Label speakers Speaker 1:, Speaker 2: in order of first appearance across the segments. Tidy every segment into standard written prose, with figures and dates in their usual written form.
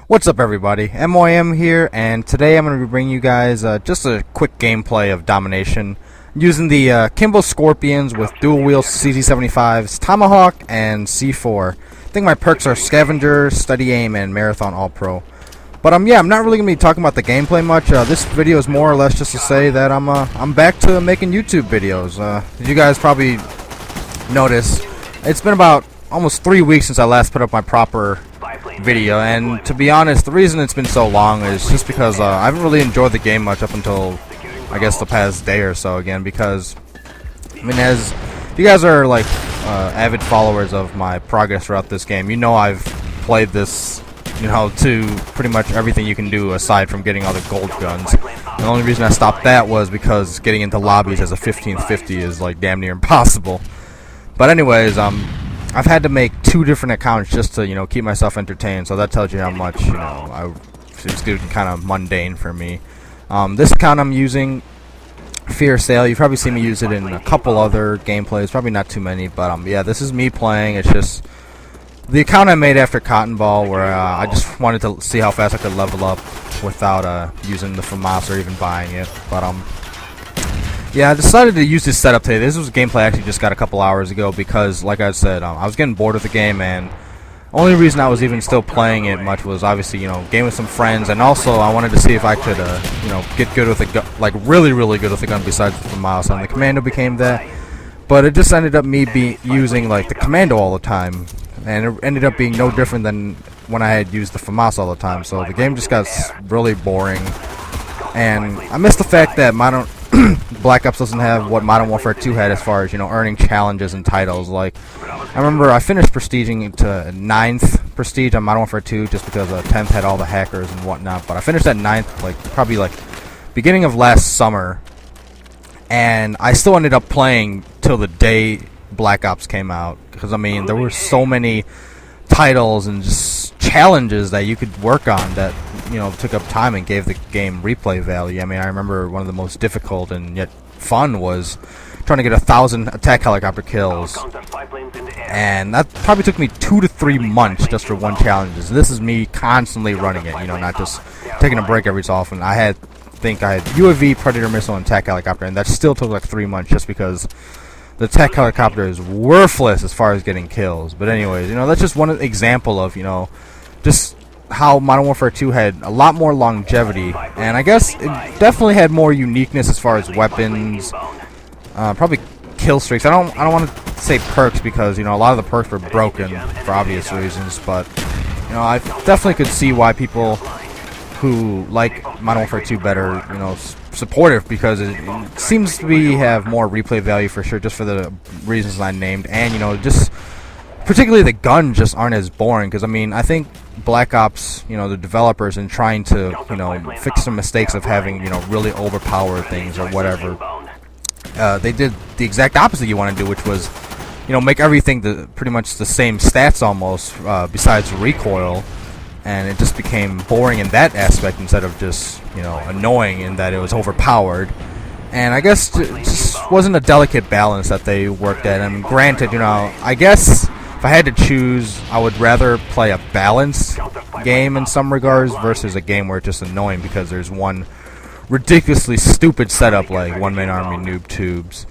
Speaker 1: What's up, everybody? MyM here, and today I'm going to be bringing you guys just a quick gameplay of domination using the Kimbo Scorpions with dual wheel CZ75s, Tomahawk, and C4. I think my perks are Scavenger, Steady Aim, and Marathon All-Pro. But yeah, I'm not really going to be talking about the gameplay much. This video is more or less just to say that I'm back to making YouTube videos. As you guys probably noticed, it's been about almost 3 weeks since I last put up my proper video, and to be honest, the reason it's been so long is just because I haven't really enjoyed the game much up until I guess the past day or so again, because I mean, as you guys are like avid followers of my progress throughout this game, you know I've played this, you know, to pretty much everything you can do aside from getting all the gold guns. The only reason I stopped that was because getting into lobbies as a 15th 50 is like damn near impossible. But anyways, I've had to make 2 different accounts just to, you know, keep myself entertained, so that tells you how much, you know, it's getting kind of mundane for me. This account I'm using, Fear Sale, you've probably seen me use it in a couple other gameplays, probably not too many, but yeah, this is me playing. It's just the account I made after Cotton Ball, where I just wanted to see how fast I could level up without using the FAMAS or even buying it. But yeah, I decided to use this setup today. This was a gameplay I actually just got a couple hours ago because, like I said, I was getting bored with the game, and only reason I was even still playing it much was obviously, you know, game with some friends, and also I wanted to see if I could, you know, get good with a gun, like really good with a gun besides the mouse, and the Commando became that. But it just ended up me using like the Commando all the time, and it ended up being no different than when I had used the FAMAS all the time. So the game just got really boring, and I missed the fact that Black Ops doesn't have what Modern Warfare 2 had as far as, you know, earning challenges and titles. Like, I remember I finished prestiging to 9th prestige on Modern Warfare 2 just because 10th had all the hackers and whatnot. But I finished at 9th, like, probably like beginning of last summer, and I still ended up playing till the day Black Ops came out, because I mean there were so many titles and just challenges that you could work on that, you know, took up time and gave the game replay value. I mean, I remember one of the most difficult and yet fun was trying to get 1,000 attack helicopter kills, and that probably took me 2 to 3 months just for one challenge. This is me constantly running it, you know, not just taking a break every so often. I think I had UAV, Predator missile, and attack helicopter, and that still took like 3 months just because the attack helicopter is worthless as far as getting kills. But anyways, you know, that's just one example of, you know, just how Modern Warfare 2 had a lot more longevity, and I guess it definitely had more uniqueness as far as weapons, probably kill streaks. I don't want to say perks because, you know, a lot of the perks were broken for obvious reasons, but, you know, I definitely could see why people who like Modern Warfare 2 better, you know, support it, because it seems to have more replay value for sure, just for the reasons I named, and, you know, just particularly the guns just aren't as boring. Because I mean, I think Black Ops, you know, the developers, in trying to, you know, fix some mistakes of having, you know, really overpowered things or whatever, they did the exact opposite you want to do, which was, you know, make everything pretty much the same stats almost, besides recoil, and it just became boring in that aspect instead of just, you know, annoying in that it was overpowered. And I guess it just wasn't a delicate balance that they worked at. And granted, you know, I guess if I had to choose, I would rather play a balanced game in some regards versus a game where it's just annoying because there's one ridiculously stupid setup like one-man army noob tubes.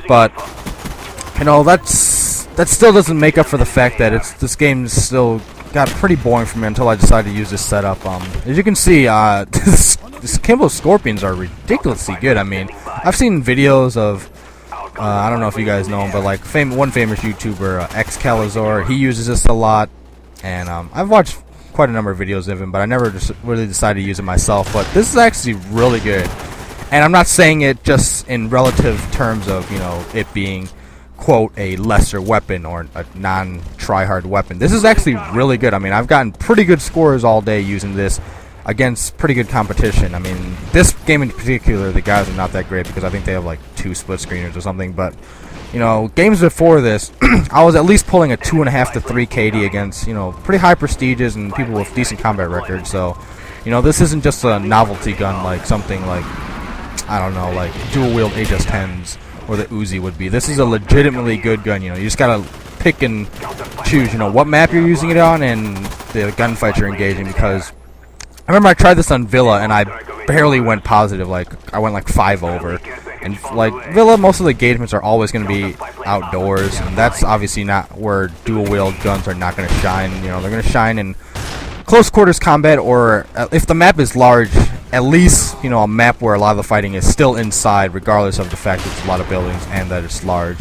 Speaker 1: But, you know, that still doesn't make up for the fact that this game still got pretty boring for me until I decided to use this setup. As you can see, this Kimbo Scorpions are ridiculously good. I mean, I've seen videos of, I don't know if you guys know him, but like one famous YouTuber, Excalizor, he uses this a lot, and I've watched quite a number of videos of him, but I never just really decided to use it myself. But this is actually really good, and I'm not saying it just in relative terms of, you know, it being, quote, a lesser weapon or a non-try-hard weapon. This is actually really good. I mean, I've gotten pretty good scores all day using this against pretty good competition. I mean, this game in particular, the guys are not that great because I think they have like 2 split screeners or something, but, you know, games before this, I was at least pulling a 2.5 to 3 KD against, you know, pretty high prestiges and people with decent combat records. So, you know, this isn't just a novelty gun like something like, I don't know, like dual-wield HS-10s or the Uzi would be. This is a legitimately good gun. You know, you just gotta pick and choose, you know, what map you're using it on and the gunfight you're engaging, because I remember I tried this on Villa and I barely went positive. Like, I went like 5 over. And like Villa, most of the engagements are always going to be outdoors, and that's obviously not where dual-wield guns are not going to shine. You know, they're going to shine in close quarters combat, or if the map is large, at least, you know, a map where a lot of the fighting is still inside, regardless of the fact that it's a lot of buildings and that it's large.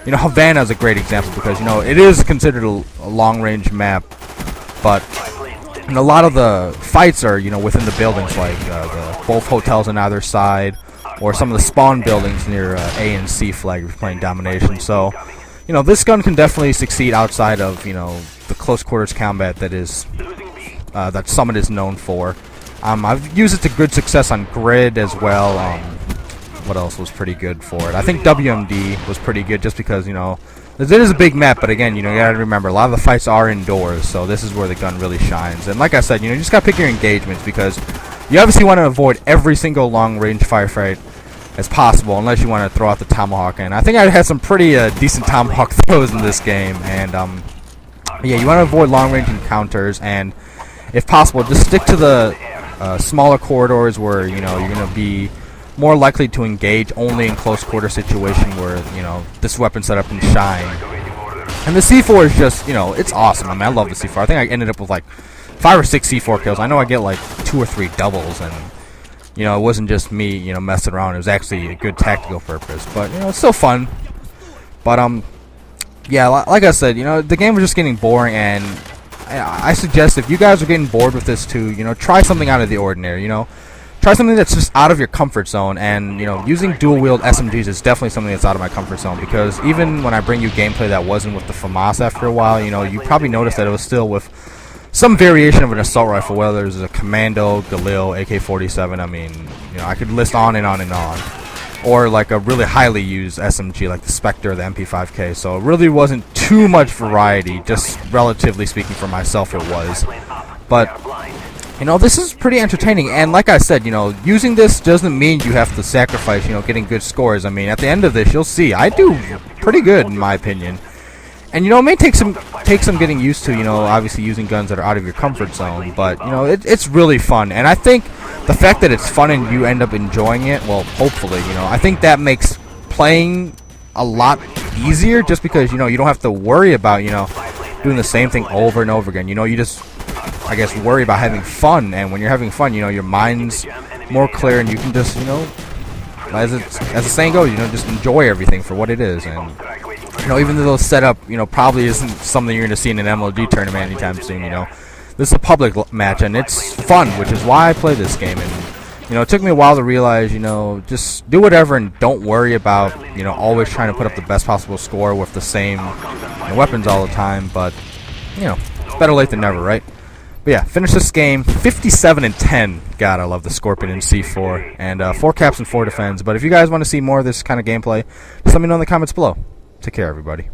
Speaker 1: You know, Havana is a great example because, you know, it is considered a long-range map, but and a lot of the fights are, you know, within the buildings, like both hotels on either side, or some of the spawn buildings near A and C flag if you're playing domination. So, you know, this gun can definitely succeed outside of, you know, the close quarters combat that is that Summit is known for. I've used it to good success on Grid as well. What else was pretty good for it? I think WMD was pretty good just because, you know, it is a big map, but again, you know, you gotta remember, a lot of the fights are indoors, so this is where the gun really shines. And like I said, you know, you just gotta pick your engagements, because you obviously want to avoid every single long-range firefight as possible, unless you want to throw out the Tomahawk. And I think I had some pretty decent Tomahawk throws in this game. And yeah, you want to avoid long-range encounters, and if possible, just stick to the smaller corridors where, you know, you're going to be more likely to engage only in close quarter situation where, you know, this weapon setup can shine. And the C4 is just, you know, it's awesome. I mean, I love the C4. I think I ended up with like 5 or 6 C4 kills. I know I get like 2 or 3 doubles, and, you know, it wasn't just me, you know, messing around. It was actually a good tactical purpose, but, you know, it's still fun. But yeah, like I said, you know, the game was just getting boring, and I suggest if you guys are getting bored with this too, you know, try something out of the ordinary. You know, try something that's just out of your comfort zone. And, you know, using dual wield SMGs is definitely something that's out of my comfort zone, because even when I bring you gameplay that wasn't with the FAMAS after a while, you know, you probably noticed that it was still with some variation of an assault rifle, whether it's a Commando, Galil, AK-47. I mean, you know, I could list on and on and on. Or like a really highly used SMG like the Spectre or the MP5K. So it really wasn't too much variety, just relatively speaking for myself it was. But, you know, this is pretty entertaining. And like I said, you know, using this doesn't mean you have to sacrifice, you know, getting good scores. I mean, at the end of this, you'll see I do pretty good in my opinion. And, you know, it may take some getting used to, you know, obviously using guns that are out of your comfort zone. But, you know, it's really fun. And I think the fact that it's fun and you end up enjoying it, well, hopefully, you know, I think that makes playing a lot easier, just because, you know, you don't have to worry about, you know, doing the same thing over and over again. You know, you just, I guess, worry about having fun. And when you're having fun, you know, your mind's more clear, and you can just, you know, as the saying goes, you know, just enjoy everything for what it is. And, you know, even though the setup, you know, probably isn't something you're going to see in an MLG tournament anytime soon, you know, this is a public match, and it's fun, which is why I play this game. And, you know, it took me a while to realize, you know, just do whatever and don't worry about, you know, always trying to put up the best possible score with the same, you know, weapons all the time. But, you know, it's better late than never, right? But yeah, finish this game 57-10. God, I love the Scorpion in C4, and 4 caps and 4 defends. But if you guys want to see more of this kind of gameplay, just let me know in the comments below. Take care, everybody.